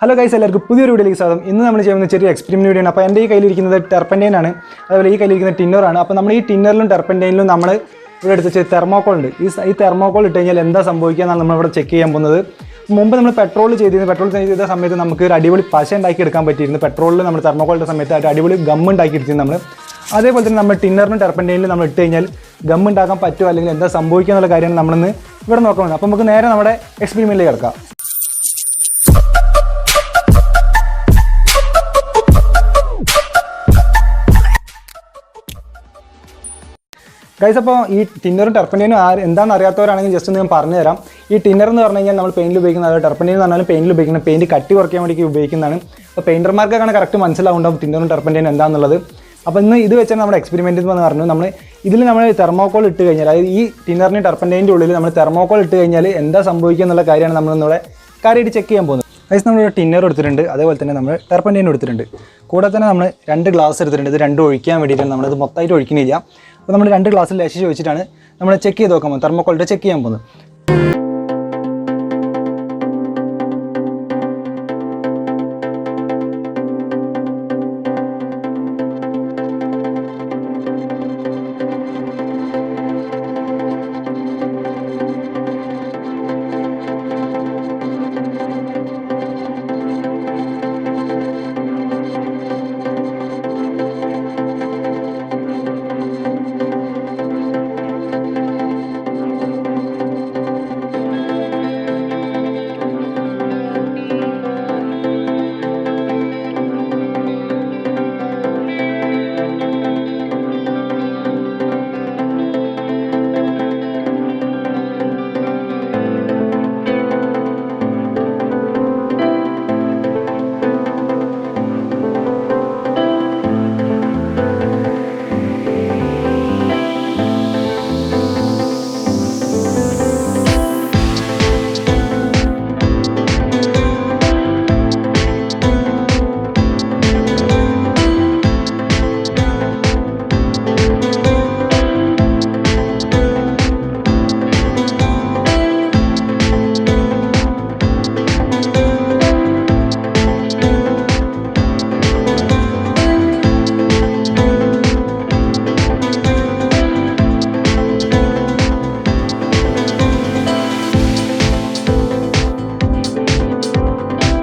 Hello guys, എല്ലാവർക്കും പുതിയൊരു വീഡിയോയിലേക്ക് സ്വാഗതം. ഇന്ന് നമ്മൾ ചെയ്യുന്ന ചെറിയ എക്സ്പെരിമെൻറ്റ് വീഡിയോ ആണ്. അപ്പോൾ എൻ്റെ ഈ കയ്യിലിരിക്കുന്നത് ടെർപ്പൻറ്റൈൻ ആണ്, അതുപോലെ ഈ കയ്യിലിരിക്കുന്ന ടിന്നറാണ്. അപ്പോൾ നമ്മൾ ഈ ടിന്നറിലും ടെർപ്പൻറ്റൈനിലും നമ്മൾ ഇവിടെ എടുത്ത് തെർമോക്കോൾ ഉണ്ട്. ഈ തെർമോക്കോൾ ഇട്ട് കഴിഞ്ഞാൽ എന്താ സംഭവിക്കുക എന്നാണ് നമ്മളിവിടെ ചെക്ക് ചെയ്യാൻ പോകുന്നത്. മുമ്പ് നമ്മൾ പെട്രോൾ ചെയ്ത സമയത്ത് നമുക്ക് ഒരു അടിപൊളി പശ ഉണ്ടാക്കി എടുക്കാൻ പറ്റിയിരുന്നു. പെട്രോളിൽ നമ്മൾ തെർമോക്കോളിൻ്റെ സമയത്ത് അടിപൊളി ഗം ഉണ്ടാക്കി എടുത്തിരുന്നു നമ്മൾ. അതേപോലെ തന്നെ നമ്മൾ ടിന്നറിനും ടെർപ്പൻറ്റൈനിലും നമ്മൾ ഇട്ട് കഴിഞ്ഞാൽ ഗം ഉണ്ടാക്കാൻ പറ്റുമോ അല്ലെങ്കിൽ എന്താ സംഭവിക്കുക എന്നുള്ള കാര്യമാണ് നമ്മളിന്ന് ഇവിടെ നോക്കുന്നത്. അപ്പോൾ നമുക്ക് നേരെ നമ്മുടെ എക്സ്പെരിമെൻറ്റിലേക്ക് കിടക്കാം. ഗൈസ്, അപ്പോൾ ഈ ടിന്നറും ടെർപ്പൻറ്റൈനും എന്താണെന്ന് അറിയാത്തവരാണെങ്കിൽ ജസ്റ്റ് ഒന്ന് ഞാൻ പറഞ്ഞു തരാം. ഈ ടിന്നർ എന്ന് പറഞ്ഞു കഴിഞ്ഞാൽ നമ്മൾ പെയിൻറ്റിൽ ഉപയോഗിക്കുന്നത്, അതായത് ടെർപ്പൻറ്റൈൻ എന്ന് പറഞ്ഞാൽ പെയിൻറ്റിൽ ഉപയോഗിക്കുന്നത്, പെയിൻറ്റ് കട്ടി കുറയ്ക്കാൻ വേണ്ടി ഉപയോഗിക്കുന്നതാണ്. അപ്പോൾ പെയിൻറ്റർമാർക്കൊക്കെ കറക്റ്റ് മനസ്സിലാവുണ്ടാവും ടിന്നറും ടെർപ്പൻറ്റൈനും എന്താണെന്നുള്ളത്. അപ്പോൾ ഇന്ന് ഇത് വെച്ചാൽ നമ്മുടെ എക്സ്പെരിമെൻറ്റ് എന്ന് പറഞ്ഞു. നമ്മൾ തെർമോക്കോൾ ഇട്ട് കഴിഞ്ഞാൽ, അതായത് ഈ ടിന്നറിന് ടെർപ്പൻറ്റൈൻ്റെ ഉള്ളിൽ നമ്മൾ തെർമോക്കോൾ ഇട്ട് കഴിഞ്ഞാൽ എന്താ സംഭവിക്കുക എന്നുള്ള കാര്യമാണ് നമ്മളിന്നിവിടെ കാര്യമായിട്ട് ചെക്ക് ചെയ്യാൻ പോകുന്നത്. ഗൈസ്, നമ്മൾ ടിന്നർ എടുത്തിട്ടുണ്ട്, അതേപോലെ തന്നെ നമ്മൾ ടെർപ്പൻറ്റൈൻ എടുത്തിട്ടുണ്ട്. കൂടെ തന്നെ നമ്മൾ 2 ഗ്ലാസ് എടുത്തിട്ടുണ്ട്. ഇത് രണ്ടും ഒഴിക്കാൻ വേണ്ടിയിട്ടാണ്, നമ്മളിത് മൊത്തമായിട്ട് ഒഴിക്കുന്നില്ല. അപ്പോൾ നമ്മൾ 2 ഗ്ലാസ്സിൽ ലേശം ഒഴിച്ചിട്ടാണ് നമ്മൾ ചെക്ക് ചെയ്ത് നോക്കാൻ പോകുന്നത്, തെർമോക്കോളിട്ട് ചെക്ക് ചെയ്യാൻ പോകുന്നത്.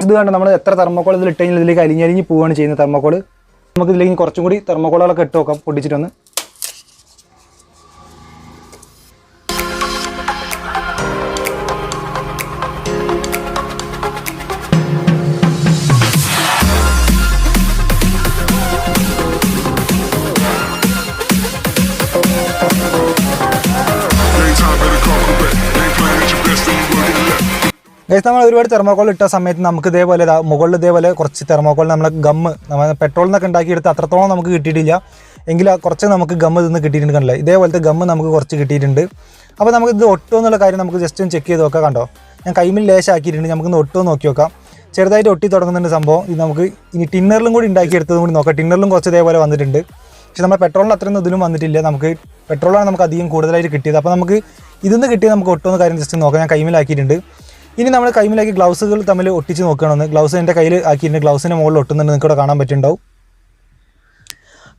ഇത് കണ്ട് നമ്മൾ എത്ര തെർമോക്കോൾ ഇതിൽ ഇട്ട് കഴിഞ്ഞാൽ ഇതിലേക്ക് അലിഞ്ഞ് പോവുകയാണ് ചെയ്യുന്നത്. തെർമോക്കോൾ നമുക്ക് ഇതിലേക്ക് കുറച്ചും കൂടി തെർമോക്കോളുകളൊക്കെ ഇട്ട് നോക്കാം, പൊട്ടിച്ചിട്ടൊന്ന്. ഗൈസ്, നമ്മൾ ഒരുപാട് തെർമോക്കോൾ ഇട്ട സമയത്ത് നമുക്ക് ഇതേപോലെ മുകളിൽ ഇതേപോലെ കുറച്ച് തെർമോക്കോൾ നമ്മൾ ഗമ്മ് നമ്മൾ പെട്രോളിൽ നിന്നൊക്കെ ഉണ്ടാക്കിയെടുത്ത് അത്രത്തോളം നമുക്ക് കിട്ടിയിട്ടില്ല, എങ്കിൽ കുറച്ച് നമുക്ക് ഗമ്മ് നിന്ന് കിട്ടിയിട്ടുണ്ട്. കണ്ടില്ല, ഇതേപോലത്തെ ഗമ്മ് നമുക്ക് കുറച്ച് കിട്ടിയിട്ടുണ്ട്. അപ്പോൾ നമുക്ക് ഇത് ഒട്ടുമോ എന്നുള്ള കാര്യം നമുക്ക് ജസ്റ്റ് ഒന്ന് ചെക്ക് ചെയ്ത് നോക്കാം. കണ്ടോ, ഞാൻ കൈമിൽ ലേശാക്കിയിട്ടുണ്ട്. നമുക്കൊന്ന് ഒട്ടുമോ നോക്കി നോക്കാം. ചെറുതായിട്ട് ഒട്ടി തുടങ്ങുന്നുണ്ട് സംഭവം. ഇത് നമുക്ക് ഇനി ടിന്നറിലും കൂടി ഉണ്ടാക്കിയെടുത്തതും കൂടി നോക്കാം. ടിന്നറിലും കുറച്ച് ഇതേപോലെ വന്നിട്ടുണ്ട്, പക്ഷേ നമ്മുടെ പെട്രോളിന് അത്രയൊന്നും ഇതിലും വന്നിട്ടില്ല. നമുക്ക് പെട്രോളാണ് നമുക്ക് അധികം കൂടുതലായിട്ട് കിട്ടിയത്. അപ്പോൾ നമുക്ക് ഇതിന്ന് കിട്ടിയത് നമുക്ക് ഒട്ടുമോ കാര്യം ജസ്റ്റ് നോക്കാം. ഞാൻ കൈമിലാക്കിയിട്ടുണ്ട്. ഇനി നമ്മൾ കൈമിലാക്കി ഗ്ലൗസുകൾ തമ്മിൽ ഒട്ടിച്ച് നോക്കുകയാണെന്ന്. ഗ്ലൗസ് എൻ്റെ കയ്യിൽ ആക്കിയിട്ടുണ്ട്, ഗ്ലൗസിൻ്റെ മുകളിൽ ഒട്ടുന്നുണ്ട്, നിങ്ങൾക്ക് ഇവിടെ കാണാൻ പറ്റുന്നുണ്ടാവും.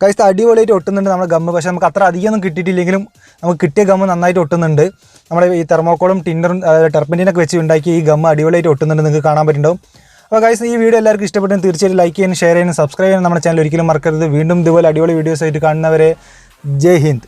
കൈസ് അടിപൊളിയായിട്ട് ഒട്ടുന്നുണ്ട് നമ്മുടെ ഗമ്മ്. പക്ഷേ നമുക്ക് അത്ര അധികമൊന്നും കിട്ടിയിട്ടില്ലെങ്കിലും നമുക്ക് കിട്ടിയ ഗമ്മ് നന്നായിട്ട് ഒട്ടുന്നുണ്ട്. നമ്മുടെ ഈ തെർമോക്കോളും ടിന്നറും ടെർപ്പൻറ്റൈനൊക്കെ വെച്ച് ഉണ്ടാക്കി ഈ ഗമ്മ് അടിപൊളിയായിട്ട് ഒട്ടുന്നുണ്ട്, നിങ്ങൾക്ക് കാണാൻ പറ്റുന്നുണ്ടാവും. അപ്പോൾ ഗൈസ്, ഈ വീഡിയോ എല്ലാവർക്കും ഇഷ്ടപ്പെട്ടെങ്കിൽ തീർച്ചയായും ലൈക്ക് ചെയ്യാനും ഷെയർ ചെയ്യാനും സബ്സ്ക്രൈബ് ചെയ്യാനും നമ്മുടെ ചാനൽ ഒരിക്കലും മറക്കരുത്. വീണ്ടും ഇതുപോലെ അടിപൊളി വീഡിയോസ് ആയിട്ട് കാണുന്നവരെ ജയ് ഹിന്ദ്.